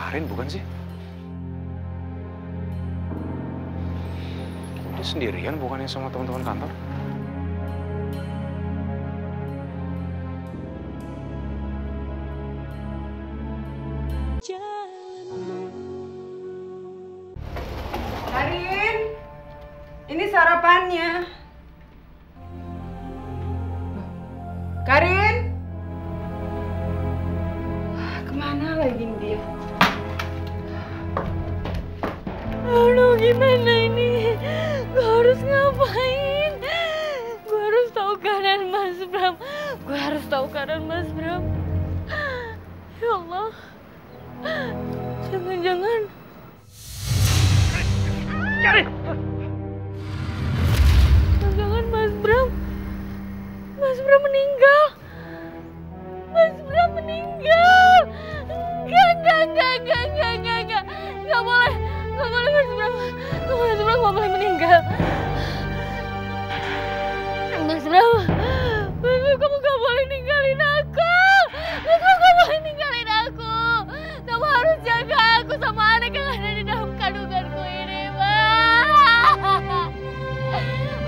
Karin bukan sih? Kok dia sendirian bukannya sama teman-teman kantor? Karin, ini sarapannya. Karin, kemana lagi dia? Aduh, gimana ini? Gue harus ngapain? Gue harus tahu keadaan Mas Bram. Gue harus tahu keadaan Mas Bram. Ya Allah, jangan-jangan. Karin! Jangan Mas Bram. Mas Bram meninggal. Mas Bram meninggal. Enggak. Enggak boleh. Enggak boleh Mas Bram. Mas Bram enggak boleh meninggal. Mas Bram, kamu enggak boleh ninggalin aku. Mas Bram enggak boleh ninggalin aku. Kamu harus jaga aku sama anak yang ada di dalam kandunganku ini, Mas.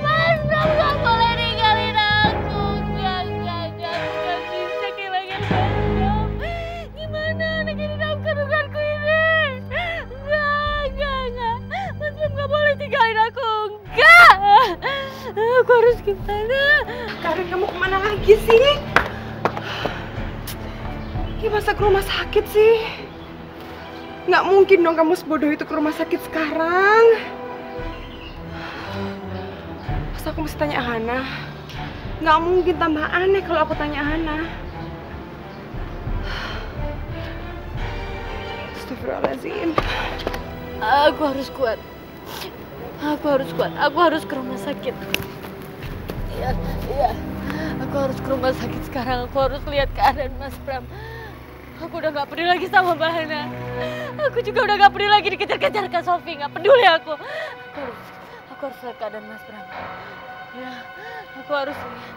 Mas Bram enggak boleh ninggalin aku. Enggak bisa kehilangan Mas Bram. Gimana anak yang di dalam kandunganku ini? Enggak. Mas Bram enggak boleh tinggalin aku. Enggak. Aku harus gimana? Karin, kamu kemana lagi sih? Ya masa ke rumah sakit sih? Nggak mungkin dong kamu sebodoh itu ke rumah sakit sekarang. Masa aku mesti tanya Hana? Nggak mungkin tambah aneh kalau aku tanya Hana. Astagfirullahaladzim. Aku harus kuat. Aku harus ke rumah sakit. Iya. Aku harus ke rumah sakit sekarang. Aku harus lihat keadaan Mas Bram. Aku udah gak peduli lagi sama Mbak Hana. Aku juga udah gak peduli lagi dikejar-kejar Kak Sofi. Gak peduli aku. Aku harus lihat keadaan Mas Bram. Ya, aku harus lihat.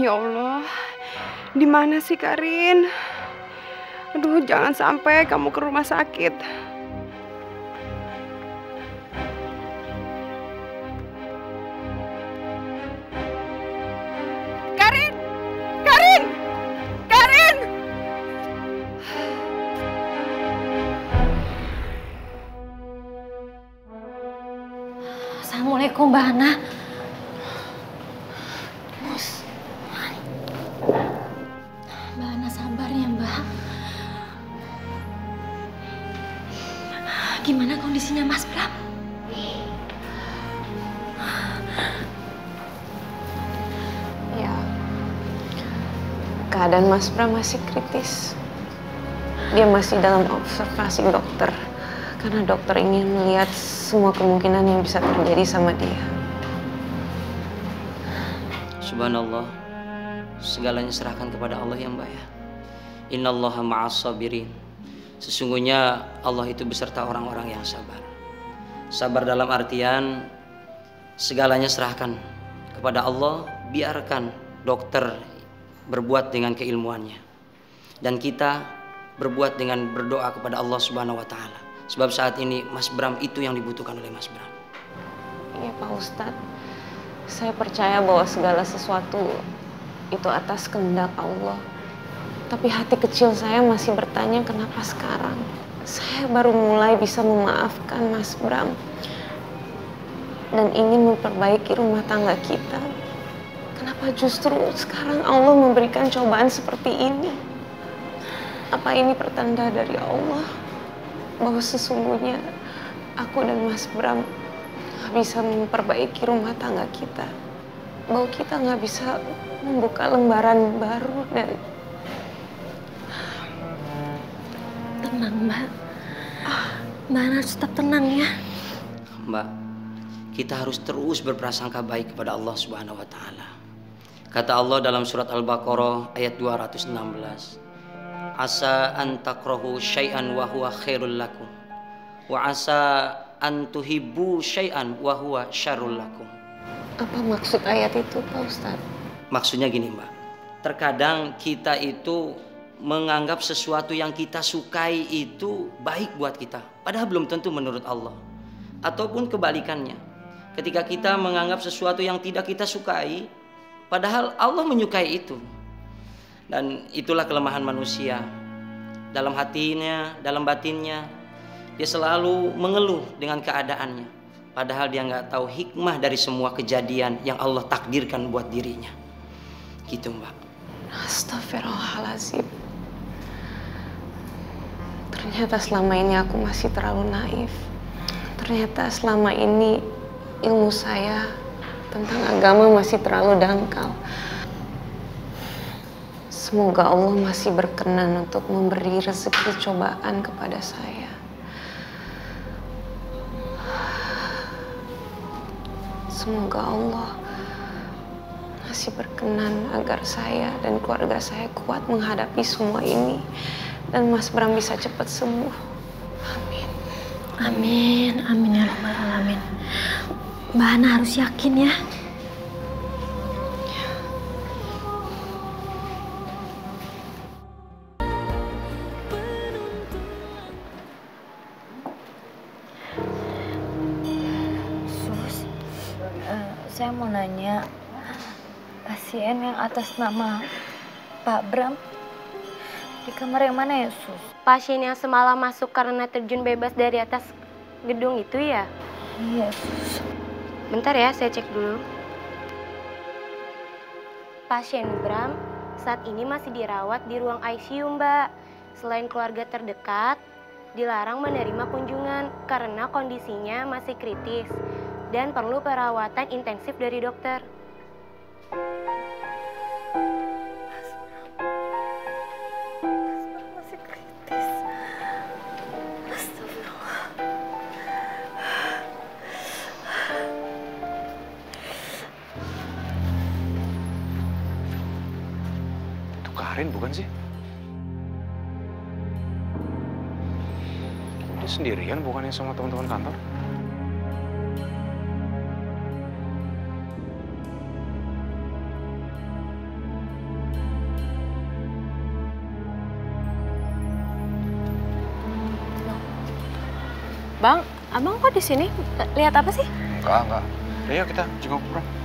Ya Allah, di mana sih Karin? Aduh, jangan sampai kamu ke rumah sakit. Karin! Assalamualaikum Mbak Hana. Mbak Hana sabar ya Mbak. Gimana kondisinya Mas Bram? Ya, keadaan Mas Bram masih kritis. Dia masih dalam observasi dokter. Karena dokter ingin melihat semua kemungkinan yang bisa terjadi sama dia. Subhanallah, segalanya serahkan kepada Allah ya Mbak ya. Innallaha ma'as sabirin. Sesungguhnya Allah itu beserta orang-orang yang sabar. Sabar dalam artian segalanya serahkan kepada Allah, biarkan dokter berbuat dengan keilmuannya. Dan kita berbuat dengan berdoa kepada Allah Subhanahu wa taala. Sebab saat ini Mas Bram itu yang dibutuhkan oleh Mas Bram. Iya Pak Ustadz, saya percaya bahwa segala sesuatu itu atas kehendak Allah. Tapi hati kecil saya masih bertanya kenapa sekarang saya baru mulai bisa memaafkan Mas Bram dan ingin memperbaiki rumah tangga kita. Kenapa justru sekarang Allah memberikan cobaan seperti ini? Apa ini pertanda dari Allah bahwa sesungguhnya aku dan Mas Bram gak bisa memperbaiki rumah tangga kita, bahwa kita gak bisa membuka lembaran baru dari... Tenang Mbak. Mbak harus tetap tenang ya. Mbak, kita harus terus berprasangka baik kepada Allah Subhanahu wa taala. Kata Allah dalam surat Al-Baqarah ayat 216. Asa an takrahu syai'an wa huwa khairul lakum wa asa an tuhibbu syai'an wa huwa syarrul lakum. Apa maksud ayat itu Pak Ustadz? Maksudnya gini Mbak, terkadang kita itu menganggap sesuatu yang kita sukai itu baik buat kita, padahal belum tentu menurut Allah. Ataupun kebalikannya, ketika kita menganggap sesuatu yang tidak kita sukai, padahal Allah menyukai itu. Dan itulah kelemahan manusia. Dalam hatinya, dalam batinnya, dia selalu mengeluh dengan keadaannya, padahal dia nggak tahu hikmah dari semua kejadian yang Allah takdirkan buat dirinya. Gitu, Mbak. Astagfirullahaladzim. Ternyata selama ini aku masih terlalu naif. Ternyata selama ini ilmu saya tentang agama masih terlalu dangkal. Semoga Allah masih berkenan untuk memberi rezeki cobaan kepada saya. Semoga Allah masih berkenan agar saya dan keluarga saya kuat menghadapi semua ini. Dan Mas Bram bisa cepat sembuh. Amin. Amin, amin ya rabbal alamin. Mbak Hana harus yakin ya. Sus, saya mau nanya, pasien yang atas nama Pak Bram di kamar yang mana ya, Sus? Pasien yang semalam masuk karena terjun bebas dari atas gedung itu ya? Iya, Sus. Bentar ya, saya cek dulu. Pasien Bram saat ini masih dirawat di ruang ICU, Mbak. Selain keluarga terdekat, dilarang menerima kunjungan karena kondisinya masih kritis dan perlu perawatan intensif dari dokter. Karin bukan sih? Dia sendirian bukannya sama teman-teman kantor? Bang, abang kok di sini? Lihat apa sih? Enggak. Ayo kita jenguk Bram.